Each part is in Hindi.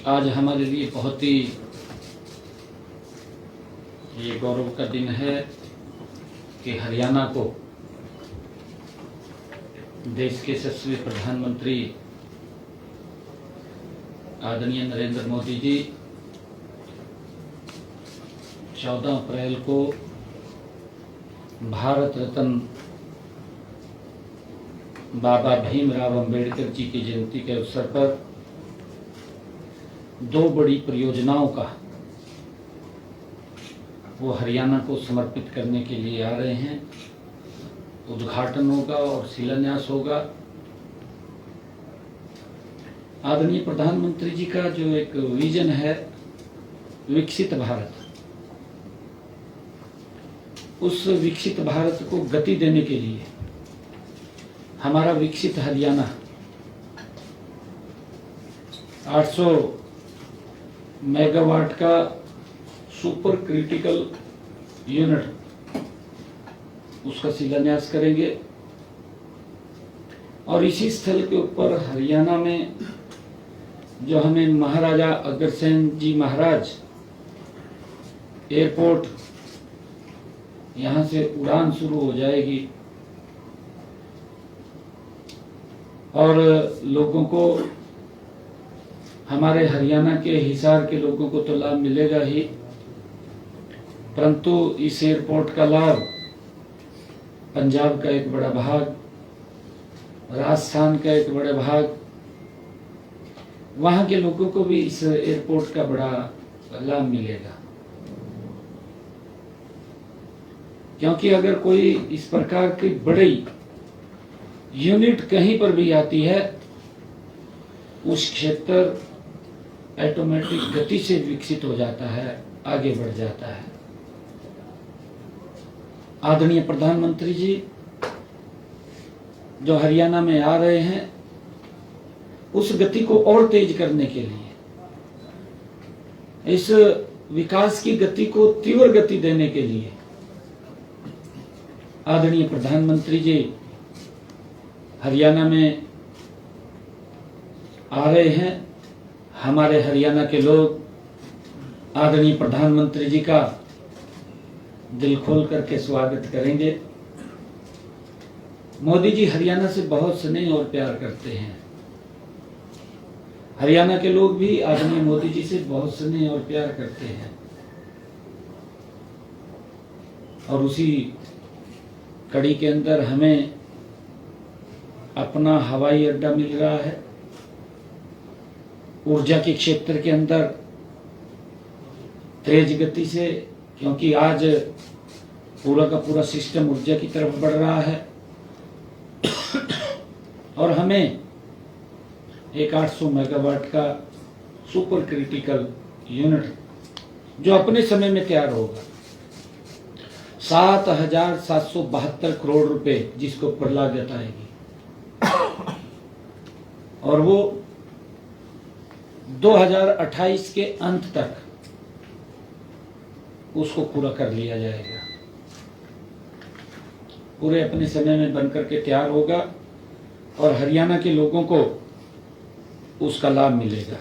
आज हमारे लिए बहुत ही ये गौरव का दिन है कि हरियाणा को देश के यशस्वी प्रधानमंत्री आदरणीय नरेंद्र मोदी जी 14 अप्रैल को भारत रत्न बाबा भीमराव अंबेडकर जी की जयंती के अवसर पर दो बड़ी परियोजनाओं का वो हरियाणा को समर्पित करने के लिए आ रहे हैं। उद्घाटन होगा और शिलान्यास होगा। आदरणीय प्रधानमंत्री जी का जो एक विजन है विकसित भारत, उस विकसित भारत को गति देने के लिए हमारा विकसित हरियाणा 800 मेगावाट का सुपर क्रिटिकल यूनिट उसका शिलान्यास करेंगे और इसी स्थल के ऊपर हरियाणा में जो हमें महाराजा अग्रसेन जी महाराज एयरपोर्ट यहां से उड़ान शुरू हो जाएगी और लोगों को, हमारे हरियाणा के हिसार के लोगों को तो लाभ मिलेगा ही, परंतु इस एयरपोर्ट का लाभ पंजाब का एक बड़ा भाग, राजस्थान का एक बड़ा भाग, वहां के लोगों को भी इस एयरपोर्ट का बड़ा लाभ मिलेगा। क्योंकि अगर कोई इस प्रकार की बड़ी यूनिट कहीं पर भी आती है, उस क्षेत्र ऑटोमेटिक गति से विकसित हो जाता है, आगे बढ़ जाता है। आदरणीय प्रधानमंत्री जी जो हरियाणा में आ रहे हैं, उस गति को और तेज करने के लिए, इस विकास की गति को तीव्र गति देने के लिए आदरणीय प्रधानमंत्री जी हरियाणा में आ रहे हैं। हमारे हरियाणा के लोग आदरणीय प्रधानमंत्री जी का दिल खोल करके स्वागत करेंगे। मोदी जी हरियाणा से बहुत स्नेह और प्यार करते हैं। हरियाणा के लोग भी आदरणीय मोदी जी से बहुत स्नेह और प्यार करते हैं और उसी कड़ी के अंदर हमें अपना हवाई अड्डा मिल रहा है। ऊर्जा के क्षेत्र के अंदर तेज गति से, क्योंकि आज पूरा का पूरा सिस्टम ऊर्जा की तरफ बढ़ रहा है और हमें एक 800 मेगावाट का सुपर क्रिटिकल यूनिट जो अपने समय में तैयार होगा, 7,772 करोड़ रुपए जिसको पर लागत आएगी और वो 2028 के अंत तक उसको पूरा कर लिया जाएगा। पूरे अपने समय में बनकर के तैयार होगा और हरियाणा के लोगों को उसका लाभ मिलेगा।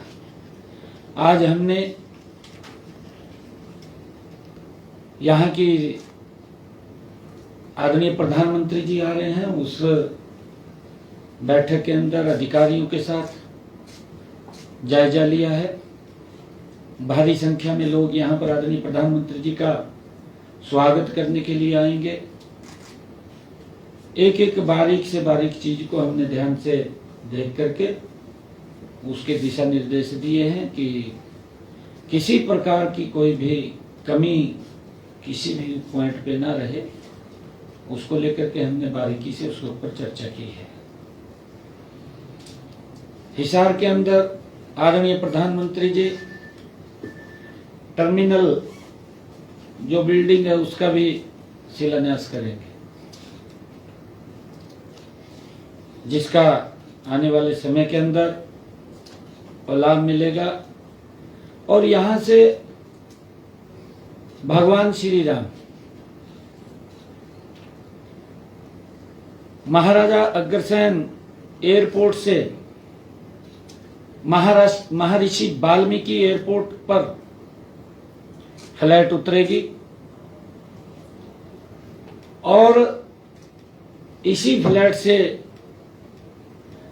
आज हमने यहाँ की आदरणीय प्रधानमंत्री जी आ रहे हैं, उस बैठक के अंदर अधिकारियों के साथ जायजा लिया है। भारी संख्या में लोग यहाँ पर आदरणीय प्रधानमंत्री जी का स्वागत करने के लिए आएंगे। एक एक बारीक से बारीक चीज को हमने ध्यान से देख करके उसके दिशा निर्देश दिए हैं कि किसी प्रकार की कोई भी कमी किसी भी पॉइंट पे ना रहे, उसको लेकर के हमने बारीकी से उसके ऊपर चर्चा की है। हिसार के अंदर आदरणीय प्रधानमंत्री जी टर्मिनल जो बिल्डिंग है उसका भी शिलान्यास करेंगे, जिसका आने वाले समय के अंदर लाभ मिलेगा। और यहां से भगवान श्री राम महाराजा अग्रसेन एयरपोर्ट से महर्षि वाल्मीकि एयरपोर्ट पर फ्लाइट उतरेगी और इसी फ्लाइट से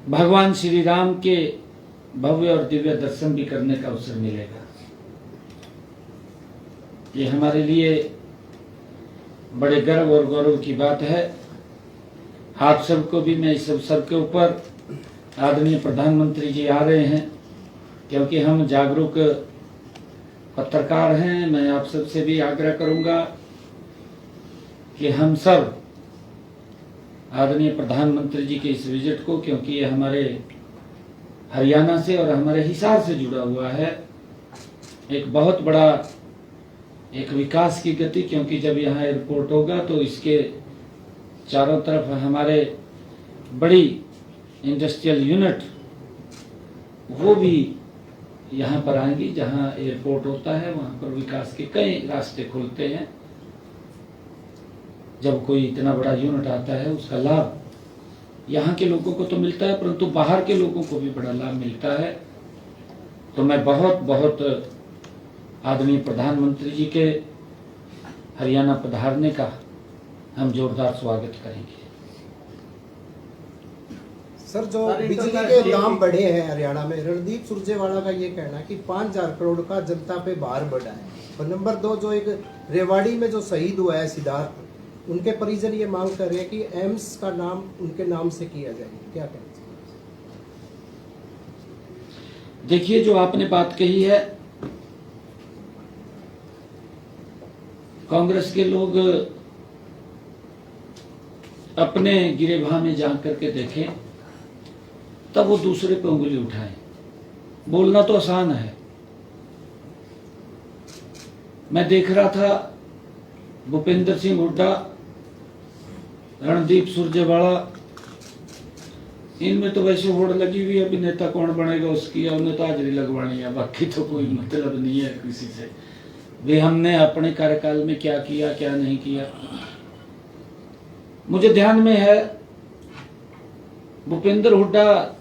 भगवान श्री राम के भव्य और दिव्य दर्शन भी करने का अवसर मिलेगा। ये हमारे लिए बड़े गर्व और गौरव की बात है। आप सबको भी मैं इस अवसर के ऊपर, आदरणीय प्रधानमंत्री जी आ रहे हैं, क्योंकि हम जागरूक पत्रकार हैं, मैं आप सबसे भी आग्रह करूंगा कि हम सब आदरणीय प्रधानमंत्री जी के इस विजिट को, क्योंकि ये हमारे हरियाणा से और हमारे हिसार से जुड़ा हुआ है, एक बहुत बड़ा एक विकास की गति, क्योंकि जब यहाँ एयरपोर्ट होगा तो इसके चारों तरफ हमारे बड़ी इंडस्ट्रियल यूनिट वो भी यहाँ पर आएंगी। जहाँ एयरपोर्ट होता है वहाँ पर विकास के कई रास्ते खुलते हैं। जब कोई इतना बड़ा यूनिट आता है उसका लाभ यहाँ के लोगों को तो मिलता है, परंतु बाहर के लोगों को भी बड़ा लाभ मिलता है। तो मैं बहुत बहुत आदरणीय प्रधानमंत्री जी के हरियाणा पधारने का हम जोरदार स्वागत करेंगे। सर, जो बिजली के दाम बढ़े हैं हरियाणा में, रणदीप सुरजेवाला का ये कहना है कि 5,000 करोड़ का जनता पे भार बढ़ा है। और नंबर 2, जो एक रेवाड़ी में जो शहीद हुआ है सिद्धार्थ, उनके परिजन ये मांग कर रहे हैं कि एम्स का नाम उनके नाम से किया जाए। क्या कहना चाहिए? देखिए, जो आपने बात कही है, कांग्रेस के लोग अपने गिरेबान में जा करके देखें, तब वो दूसरे पे उंगली उठाएं। बोलना तो आसान है। मैं देख रहा था भूपेंद्र सिंह हुड्डा, रणदीप सुरजेवाला, इनमें तो वैसे होड़ लगी हुई है, अभी नेता कौन बनेगा उसकी, उन्हें तो हाजिरी लगवानी है, बाकी तो कोई मतलब नहीं है किसी से। वे हमने अपने कार्यकाल में क्या किया क्या नहीं किया। मुझे ध्यान में है भूपेंद्र हुड्डा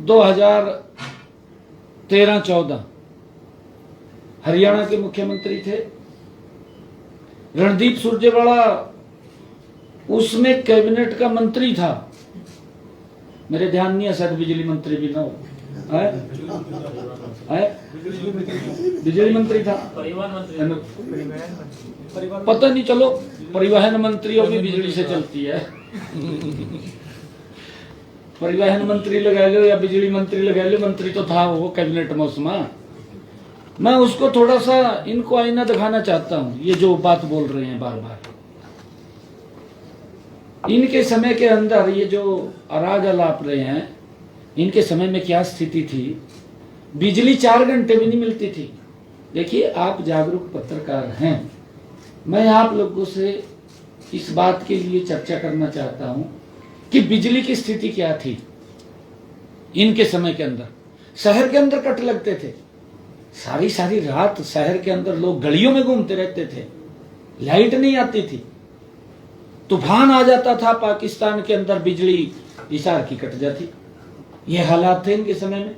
2013-14 हरियाणा के मुख्यमंत्री थे। रणदीप सुरजेवाला उसमें कैबिनेट का मंत्री था। मेरे ध्यान नहीं है, शायद बिजली मंत्री भी ना हो। बिजली मंत्री था, पता नहीं, चलो परिवहन मंत्रियों की बिजली से चलती है। परिवहन मंत्री लगा लो या बिजली मंत्री लगा लो, मंत्री तो था वो कैबिनेट में उसमें। मैं उसको थोड़ा सा इनको आईना दिखाना चाहता हूं। ये जो बात बोल रहे हैं बार बार, इनके समय के अंदर ये जो अराग अलाप रहे हैं, इनके समय में क्या स्थिति थी? बिजली 4 घंटे भी नहीं मिलती थी। देखिए, आप जागरूक पत्रकार हैं, मैं आप लोगों से इस बात के लिए चर्चा करना चाहता हूं कि बिजली की स्थिति क्या थी इनके समय के अंदर। शहर के अंदर कट लगते थे, सारी सारी रात शहर के अंदर लोग गलियों में घूमते रहते थे, लाइट नहीं आती थी, तूफान आ जाता था पाकिस्तान के अंदर, बिजली हिसार की कट जाती। ये हालात थे इनके समय में।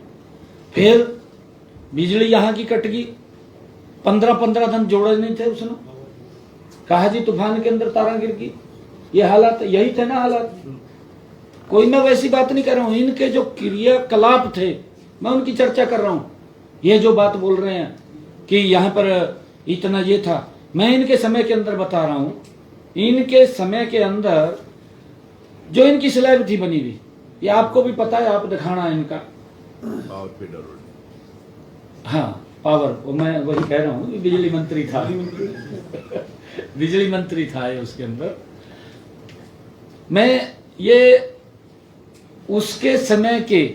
फिर बिजली यहाँ की कट गई, 15-15 दिन जोड़े नहीं थे उसने, कहा जी तूफान के अंदर तारा गिर गई। ये हालात, यही थे ना हालात। कोई मैं वैसी बात नहीं कर रहा हूं, इनके जो क्रियाकलाप थे मैं उनकी चर्चा कर रहा हूं। ये जो बात बोल रहे हैं कि यहाँ पर इतना ये था, मैं इनके समय के अंदर बता रहा हूं। इनके समय के अंदर जो इनकी स्लैब थी बनी हुई, ये आपको भी पता है, आप दिखाना इनका हाँ पावर, वो मैं वही कह रहा हूँ, बिजली मंत्री था। बिजली मंत्री था ये उसके अंदर। मैं ये उसके समय के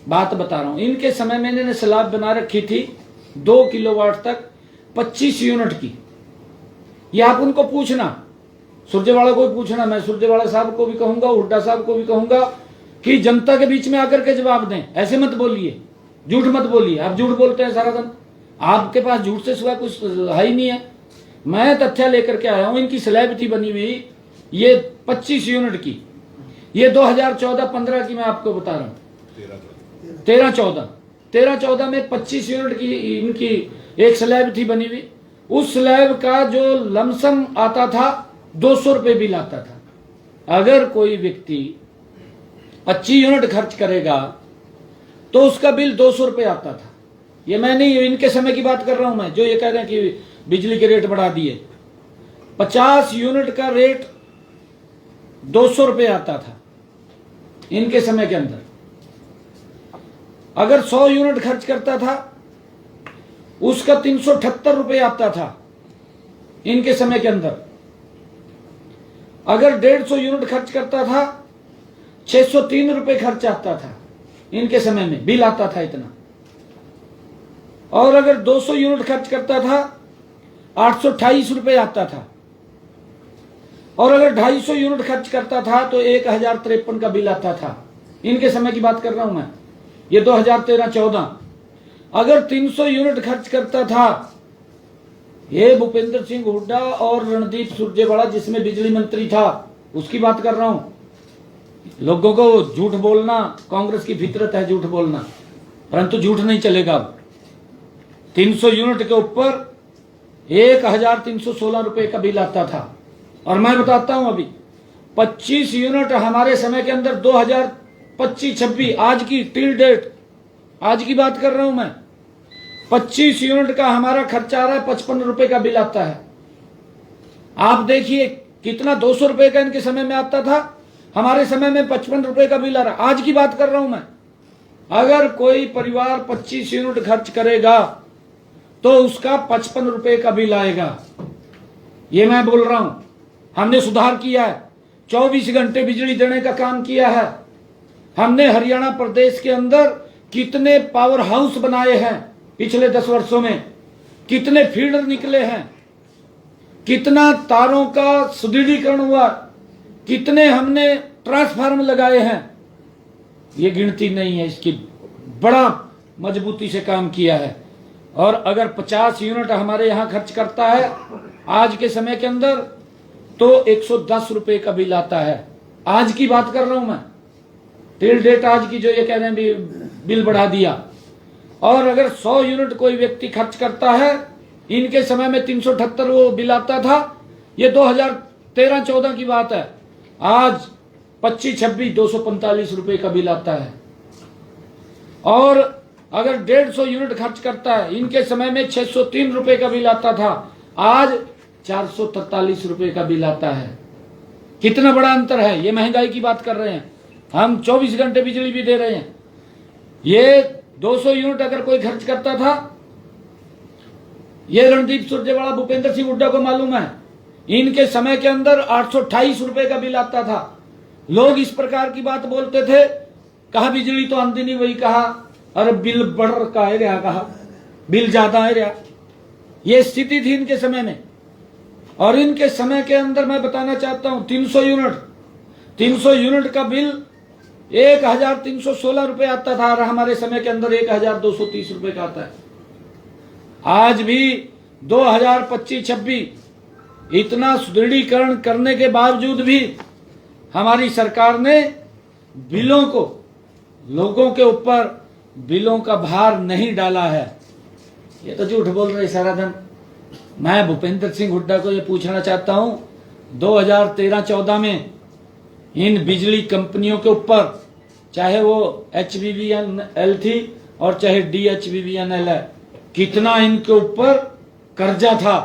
बात बता रहा हूं। इनके समय में इन्होंने स्लैब बना रखी थी 2 किलोवाट तक 25 यूनिट की। ये आप उनको पूछना, सुरजेवाला को भी पूछना, मैं सुरजेवाला साहब को भी कहूंगा, हुड्डा साहब को भी कहूंगा कि जनता के बीच में आकर के जवाब दें। ऐसे मत बोलिए, झूठ मत बोलिए। आप झूठ बोलते हैं सारा दिन, आपके पास झूठ से सिवा कुछ है ही नहीं है। मैं तथ्य लेकर के आया हूं। इनकी स्लैब थी बनी हुई ये 25 यूनिट की। ये 2014-15 की मैं आपको बता रहा हूं। 13-14 में 25 यूनिट की इनकी एक स्लैब थी बनी हुई। उस स्लैब का जो लमसम आता था 200 रुपये बिल आता था। अगर कोई व्यक्ति 25 यूनिट खर्च करेगा तो उसका बिल 200 रुपये आता था। ये मैं नहीं, इनके समय की बात कर रहा हूं मैं, जो ये कह रहे हैं कि बिजली के रेट बढ़ा दिए। 50 यूनिट का रेट 200 रुपये आता था इनके समय के अंदर। अगर 100 यूनिट खर्च करता था उसका 378 रुपये आता था इनके समय के अंदर। अगर 150 यूनिट खर्च करता था 603 रुपये खर्च आता था इनके समय में, बिल आता था इतना। और अगर 200 यूनिट खर्च करता था 828 रुपये आता था। और अगर 250 यूनिट खर्च करता था तो 1053 का बिल आता था। इनके समय की बात कर रहा हूं मैं, ये 2013-14। अगर 300 यूनिट खर्च करता था, ये भूपेंद्र सिंह हुड्डा और रणदीप सुरजेवाला जिसमें बिजली मंत्री था उसकी बात कर रहा हूं। लोगों को झूठ बोलना, कांग्रेस की फितरत है झूठ बोलना, परंतु झूठ नहीं चलेगा। 300 यूनिट के ऊपर 1316 रुपए का बिल आता था। और मैं बताता हूं अभी 25 यूनिट हमारे समय के अंदर 2025-26 आज की टिल डेट, आज की बात कर रहा हूं मैं, 25 यूनिट का हमारा खर्चा आ रहा है 55 रुपए का बिल आता है। आप देखिए कितना 200 रुपए का इनके समय में आता था, हमारे समय में 55 रुपए का बिल आ रहा है। आज की बात कर रहा हूं मैं। अगर कोई परिवार 25 यूनिट खर्च करेगा तो उसका 55 रुपए का बिल आएगा। ये मैं बोल रहा हूं। हमने सुधार किया है, 24 घंटे बिजली देने का काम किया है। हमने हरियाणा प्रदेश के अंदर कितने पावर हाउस बनाए हैं पिछले 10 वर्षों में, कितने फीडर निकले हैं, कितना तारों का सुदृढ़ीकरण हुआ, कितने हमने ट्रांसफार्मर लगाए हैं, ये गिनती नहीं है इसकी। बड़ा मजबूती से काम किया है। और अगर 50 यूनिट हमारे यहां खर्च करता है आज के समय के अंदर तो 110 रुपए का बिल आता है। आज की बात कर रहा हूं मैं, टिल डेट आज की, जो ये कह रहे हैं बिल बढ़ा दिया। और अगर 100 यूनिट कोई व्यक्ति खर्च करता है, इनके समय में 378 वो बिल आता था। ये 2013-14 की बात है। आज 25-26 245 रुपए का बिल आता है। और अगर 150 यूनिट खर्च करता है, इनके समय में 603 रुपए का बिल आता था, आज 443 रुपए का बिल आता है। कितना बड़ा अंतर है। ये महंगाई की बात कर रहे हैं हम, 24 घंटे बिजली भी दे रहे हैं। ये 200 यूनिट अगर कोई खर्च करता था, ये रणदीप सुरजेवाला भूपेंद्र सिंह हुड्डा को मालूम है, इनके समय के अंदर 828 रुपए का बिल आता था। लोग इस प्रकार की बात बोलते थे, कहा बिजली तो आंदी नहीं, वही कहा अरे बिल बढ़ का है रहा, कहा बिल ज्यादा है रहा। ये स्थिति थी इनके समय में। और इनके समय के अंदर मैं बताना चाहता हूं 300 यूनिट का बिल 1316 रुपए आता था और हमारे समय के अंदर 1230 रुपए का आता है। आज भी 2025-26 इतना सुदृढ़ीकरण करने के बावजूद भी हमारी सरकार ने बिलों को, लोगों के ऊपर बिलों का भार नहीं डाला है। ये तो झूठ बोल रहे सारा दिन। मैं भूपेंद्र सिंह हुड्डा को ये पूछना चाहता हूं, 2013-14 में इन बिजली कंपनियों के ऊपर, चाहे वो HVVNL थी और चाहे DHVVNL है, कितना इनके ऊपर कर्जा था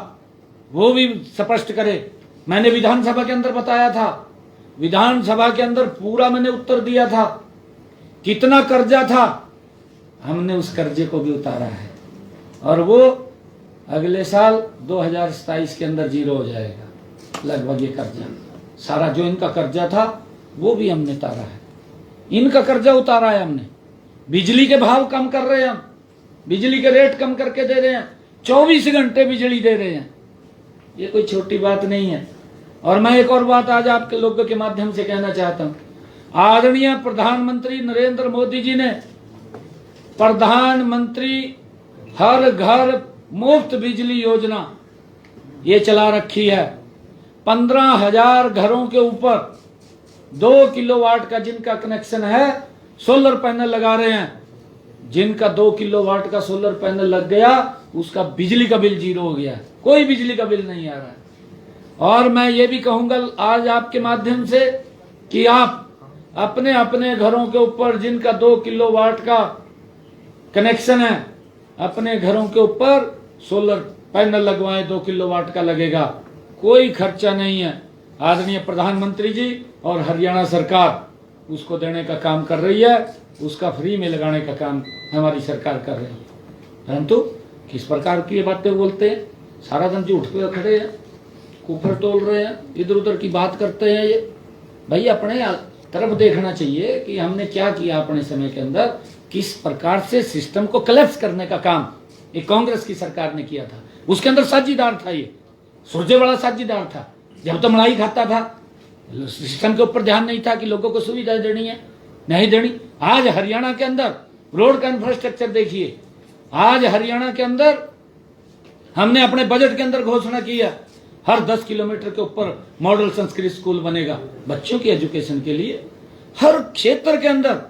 वो भी स्पष्ट करे। मैंने विधानसभा के अंदर बताया था, विधानसभा के अंदर पूरा मैंने उत्तर दिया था, कितना कर्जा था। हमने उस कर्जे को भी उतारा है और वो अगले साल 2027 के अंदर जीरो हो जाएगा लगभग। ये कर्जा सारा जो इनका कर्जा था वो भी हमने उतारा है। इनका कर्जा उतारा है हमने। बिजली के भाव कम कर रहे हैं हम, बिजली के रेट कम करके दे रहे हैं, 24 घंटे बिजली दे रहे हैं। ये कोई छोटी बात नहीं है। और मैं एक और बात आज आपके लोगों के माध्यम से कहना चाहता हूं। आदरणीय प्रधानमंत्री नरेंद्र मोदी जी ने प्रधानमंत्री हर घर मुफ्त बिजली योजना ये चला रखी है। 15,000 घरों के ऊपर 2 किलोवाट का जिनका कनेक्शन है, सोलर पैनल लगा रहे हैं। जिनका 2 किलोवाट का सोलर पैनल लग गया उसका बिजली का बिल 0 हो गया, कोई बिजली का बिल नहीं आ रहा है। और मैं ये भी कहूंगा आज आपके माध्यम से कि आप अपने अपने घरों के ऊपर जिनका 2 किलोवाट का कनेक्शन है, अपने घरों के ऊपर सोलर पैनल लगवाएं, 2 किलोवाट का लगेगा, कोई खर्चा नहीं है। आदरणीय प्रधानमंत्री जी और हरियाणा सरकार उसको देने का काम कर रही है, उसका फ्री में लगाने का काम हमारी सरकार कर रही है। परंतु किस प्रकार की ये बातें बोलते हैं, सारा दिन झूठ पे खड़े हैं, कुफर तोल रहे हैं, इधर उधर की बात करते हैं। ये भाई अपने तरफ देखना चाहिए कि हमने क्या किया अपने समय के अंदर, किस प्रकार से सिस्टम को कलेप्स करने का काम ये कांग्रेस की सरकार ने किया था। उसके अंदर साझीदार था, ये सुरजेवाला साझीदार था। जब तो मलाई खाता था, सिस्टम के ऊपर ध्यान नहीं था कि लोगों को सुविधाएं देनी है, नहीं देनी। आज हरियाणा के अंदर रोड का इंफ्रास्ट्रक्चर देखिए, आज हरियाणा के अंदर हमने अपने बजट के अंदर घोषणा की है हर 10 किलोमीटर के ऊपर मॉडल संस्कृत स्कूल बनेगा बच्चों की एजुकेशन के लिए। हर क्षेत्र के अंदर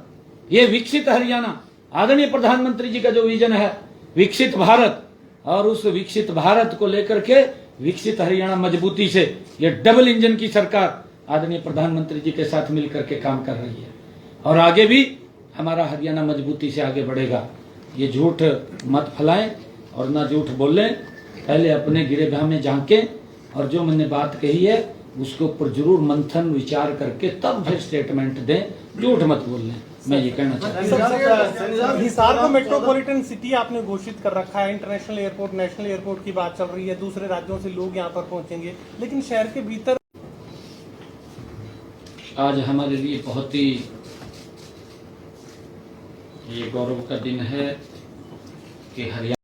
ये विकसित हरियाणा, आदरणीय प्रधानमंत्री जी का जो विजन है विकसित भारत, और उस विकसित भारत को लेकर के विकसित हरियाणा मजबूती से ये डबल इंजन की सरकार आदरणीय प्रधानमंत्री जी के साथ मिलकर के काम कर रही है। और आगे भी हमारा हरियाणा मजबूती से आगे बढ़ेगा। ये झूठ मत फैलाएं और ना झूठ बोलें, पहले अपने गिरेबान में झांकें और जो मैंने बात कही है उसके ऊपर जरूर मंथन विचार करके तब फिर स्टेटमेंट दें, झूठ मत बोलें। मैं ये कहना चाहता हूँ। हिसार को मेट्रोपॉलिटन सिटी आपने घोषित कर रखा है, इंटरनेशनल एयरपोर्ट, नेशनल एयरपोर्ट की बात चल रही है, दूसरे राज्यों से लोग यहाँ पर पहुंचेंगे, लेकिन शहर के भीतर आज हमारे लिए बहुत ही ये गौरव का दिन है कि हरियाणा